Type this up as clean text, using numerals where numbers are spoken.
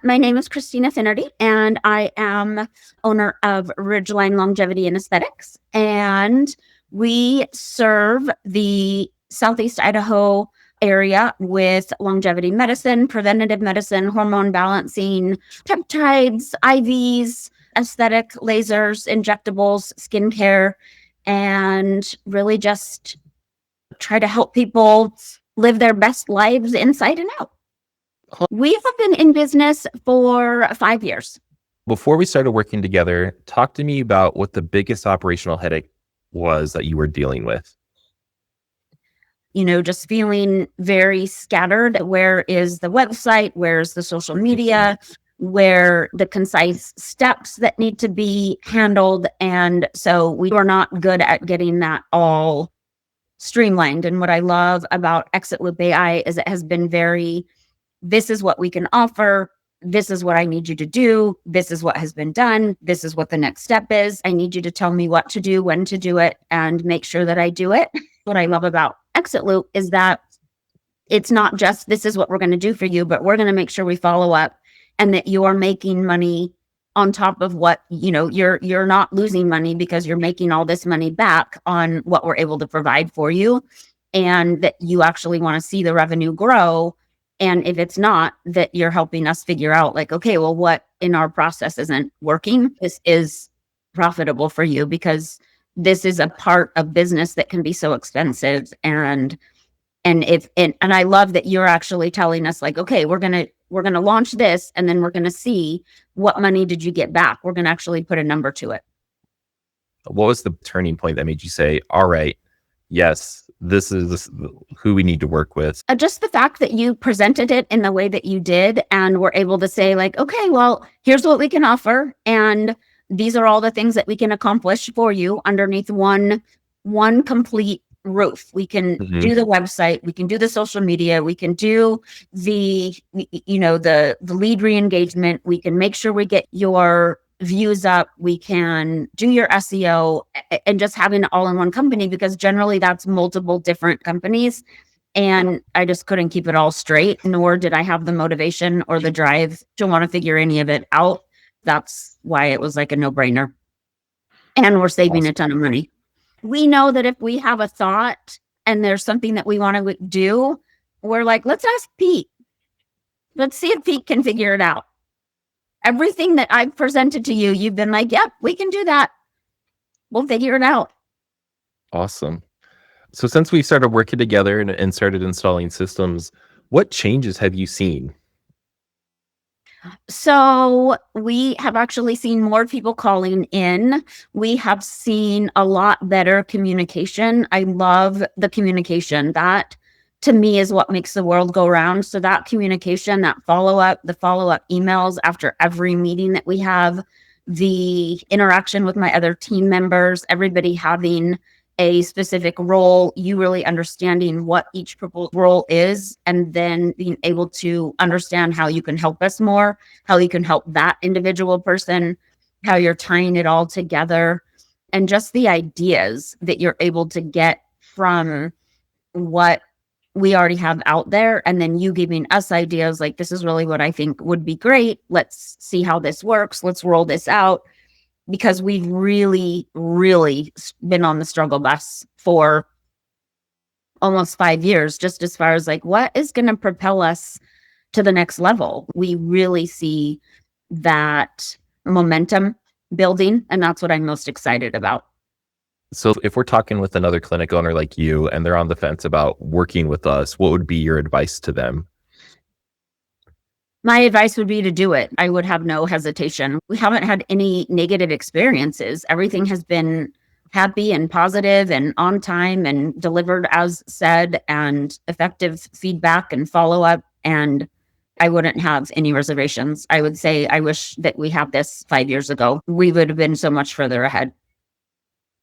My name is Christina Finnerty, and I am owner of Ridgeline Longevity and Aesthetics. And we serve the Southeast Idaho area with longevity medicine, preventative medicine, hormone balancing, peptides, IVs, aesthetic lasers, injectables, skincare, and really just try to help people live their best lives inside and out. We have been in business for 5 years. Before we started working together, talk to me about what the biggest operational headache was that you were dealing with. Just feeling very scattered. Where is the website? Where's the social media? Where the concise steps that need to be handled? And so we were not good at getting that all streamlined. And what I love about Exit Loop AI is it has been this is what we can offer. This is what I need you to do. This is what has been done. This is what the next step is. I need you to tell me what to do, when to do it, and make sure that I do it. What I love about Exit Loop is that it's not just this is what we're going to do for you, but we're going to make sure we follow up and that you are making money on top of what, you're not losing money because you're making all this money back on what we're able to provide for you, and that you actually want to see the revenue grow. And if it's not, that you're helping us figure out okay, well, what in our process isn't working? This is profitable for you because this is a part of business that can be so expensive. And I love that you're actually telling us okay, we're going to launch this, and then we're going to see what money did you get back. We're going to actually put a number to it. What was the turning point that made you say, all right, yes, this is who we need to work with? Just the fact that you presented it in the way that you did and were able to say okay, well, here's what we can offer. And these are all the things that we can accomplish for you underneath one complete roof. We can do the website, we can do the social media, we can do the lead re-engagement, we can make sure we get your views up, we can do your SEO, and just having it all in one company, because generally that's multiple different companies. And I just couldn't keep it all straight, nor did I have the motivation or the drive to want to figure any of it out. That's why it was a no-brainer. And we're saving a ton of money. We know that if we have a thought and there's something that we want to do, we're let's ask Pete. Let's see if Pete can figure it out. Everything that I've presented to you, you've been yep, we can do that. We'll figure it out. Awesome. So since we started working together and started installing systems, what changes have you seen? So we have actually seen more people calling in. We have seen a lot better communication. I love the communication. That to me is what makes the world go round. So that communication, that the follow-up emails after every meeting that we have, the interaction with my other team members, everybody having a specific role, you really understanding what each role is, and then being able to understand how you can help us more, how you can help that individual person, how you're tying it all together, and just the ideas that you're able to get from what we already have out there, and then you giving us ideas this is really what I think would be great. Let's see how this works. Let's roll this out. Because we've really, really been on the struggle bus for almost 5 years, just as far as what is going to propel us to the next level. We really see that momentum building, and that's what I'm most excited about. So if we're talking with another clinic owner like you and they're on the fence about working with us, what would be your advice to them? My advice would be to do it. I would have no hesitation. We haven't had any negative experiences. Everything has been happy and positive and on time and delivered as said, and effective feedback and follow-up. And I wouldn't have any reservations. I would say I wish that we had this 5 years ago. We would have been so much further ahead.